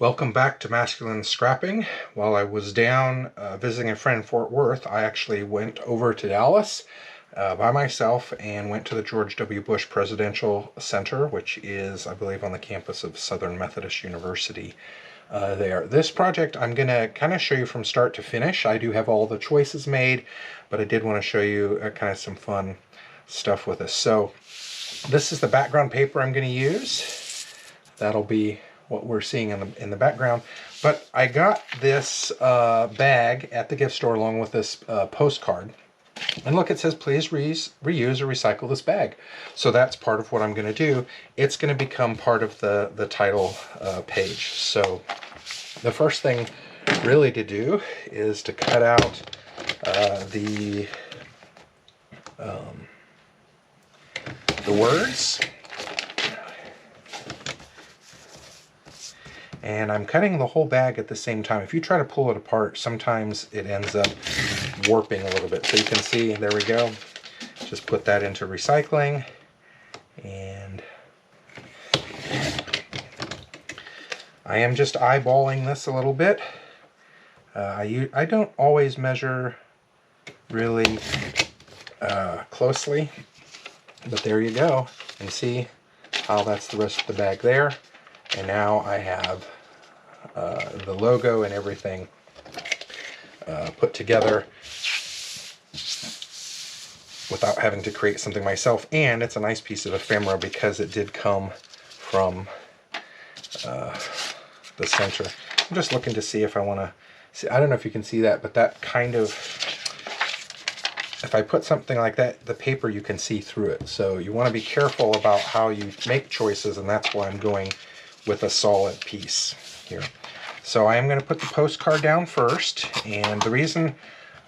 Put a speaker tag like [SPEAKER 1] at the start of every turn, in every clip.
[SPEAKER 1] Welcome back to Masculine Scrapping. While I was down visiting a friend in Fort Worth, I actually went over to Dallas by myself and went to the George W. Bush Presidential Center, which is, I believe, on the campus of Southern Methodist University there. This project I'm going to kind of show you from start to finish. I do have all the choices made, but I did want to show you kind of some fun stuff with this. So this is the background paper I'm going to use. That'll be what we're seeing in the background. But I got this bag at the gift store along with this postcard. And look, it says, please reuse or recycle this bag. So that's part of what I'm going to do. It's going to become part of the title page. So the first thing really to do is to cut out the words. And I'm cutting the whole bag at the same time. If you try to pull it apart, sometimes it ends up warping a little bit. So you can see, there we go. Just put that into recycling. And I am just eyeballing this a little bit. I don't always measure really closely, but there you go. And see how that's the rest of the bag there. And now I have the logo and everything put together without having to create something myself. And it's a nice piece of ephemera because it did come from the center. I'm just looking to see if I want to see. I don't know if you can see that, but that kind of, if I put something like that, the paper, you can see through it. So you want to be careful about how you make choices, and that's why I'm going with a solid piece here. So I am going to put the postcard down first, and the reason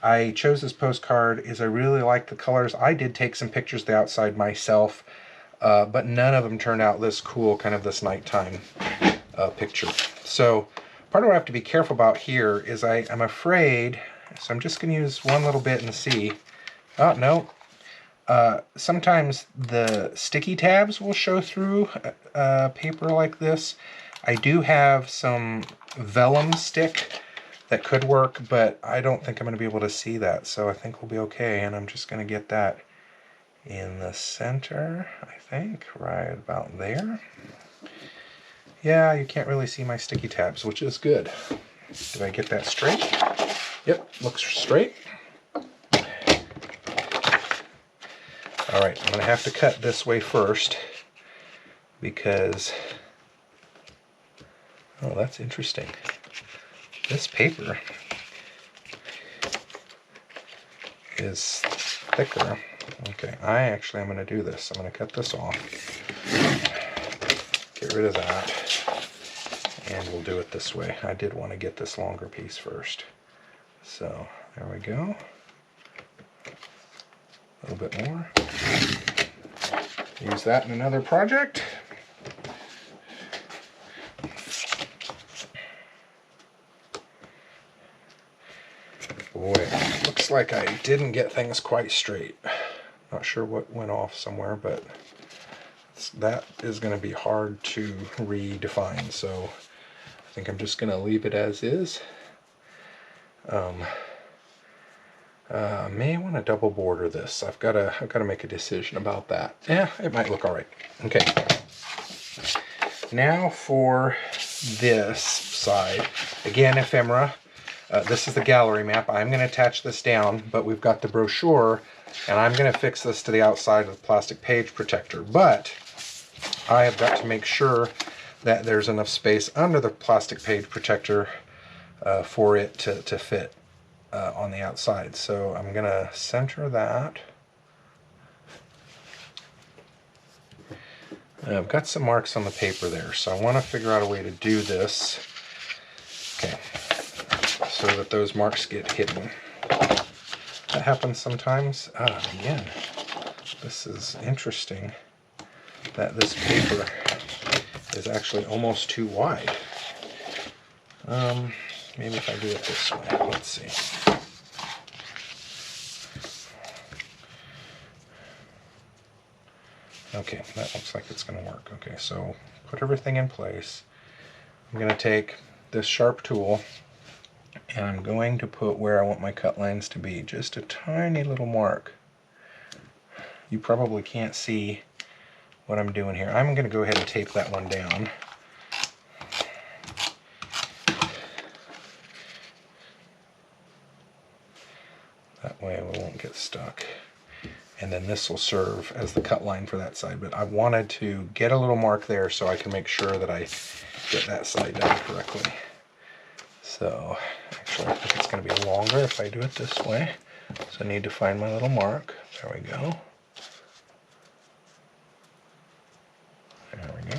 [SPEAKER 1] I chose this postcard is I really like the colors. I did take some pictures of the outside myself, but none of them turned out this cool, kind of this nighttime picture. So part of what I have to be careful about here is I'm afraid, so I'm just going to use one little bit and see. Oh, no. Sometimes the sticky tabs will show through paper like this. I do have some vellum stick that could work, but I don't think I'm going to be able to see that, so I think we'll be okay. And I'm just going to get that in the center, I think, right about there. Yeah, you can't really see my sticky tabs, which is good. Did I get that straight? Yep, looks straight. Alright, I'm going to have to cut this way first because, oh, that's interesting. This paper is thicker. Okay, I'm going to do this. I'm going to cut this off, get rid of that, and we'll do it this way. I did want to get this longer piece first. So, there we go. A little bit more. Use that in another project. Boy, looks like I didn't get things quite straight. Not sure what went off somewhere, but that is going to be hard to redefine. So I think I'm just going to leave it as is. May want to double border this. I've got to make a decision about that. Yeah, it might look all right. Okay. Now for this side, again, ephemera. This is the gallery map. I'm going to attach this down, but we've got the brochure, and I'm going to fix this to the outside of the plastic page protector. But I have got to make sure that there's enough space under the plastic page protector for it to fit on the outside. So I'm going to center that. I've got some marks on the paper there, so I want to figure out a way to do this, okay, so that those marks get hidden. That happens sometimes. Again, this is interesting that this paper is actually almost too wide. Maybe if I do it this way, let's see. Okay, that looks like it's going to work. Okay, so put everything in place. I'm going to take this sharp tool and I'm going to put where I want my cut lines to be, just a tiny little mark. You probably can't see what I'm doing here. I'm going to go ahead and tape that one down. That way we won't get stuck. And then this will serve as the cut line for that side. But I wanted to get a little mark there so I can make sure that I get that side done correctly. So actually I think it's going to be longer if I do it this way. So I need to find my little mark. There we go. There we go.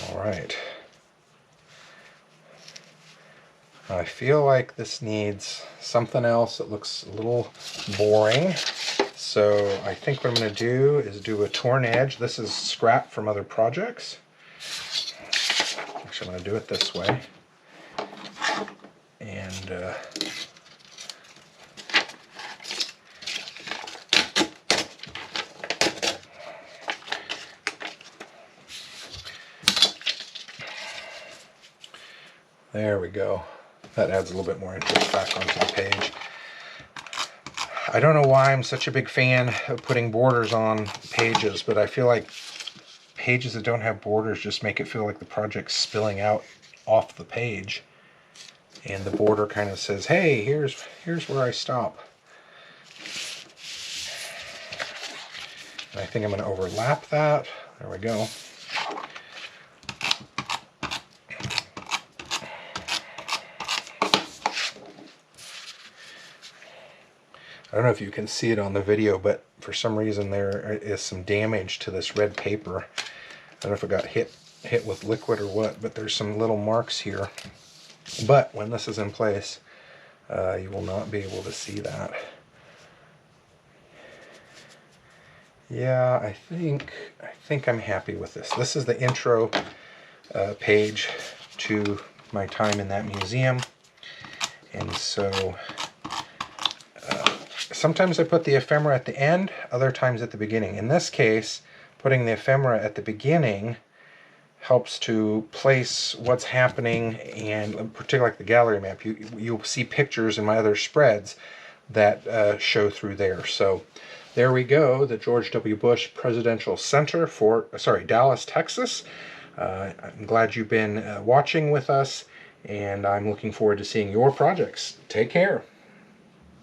[SPEAKER 1] All right. I feel like this needs something else that looks a little boring. So I think what I'm going to do is do a torn edge. This is scrap from other projects. Actually, I'm going to do it this way. And there we go. That adds a little bit more interest back onto the page. I don't know why I'm such a big fan of putting borders on pages, but I feel like pages that don't have borders just make it feel like the project's spilling out off the page. And the border kind of says, hey, here's where I stop. And I think I'm going to overlap that. There we go. I don't know if you can see it on the video, but for some reason there is some damage to this red paper. I don't know if it got hit with liquid or what, but there's some little marks here. But when this is in place, you will not be able to see that. Yeah, I think I'm happy with this. This is the intro page to my time in that museum. And so sometimes I put the ephemera at the end, other times at the beginning. In this case, putting the ephemera at the beginning helps to place what's happening, and particularly like the gallery map, you'll see pictures in my other spreads that show through there. So there we go, the George W. Bush Presidential Center for, Dallas, Texas. I'm glad you've been watching with us, and I'm looking forward to seeing your projects. Take care.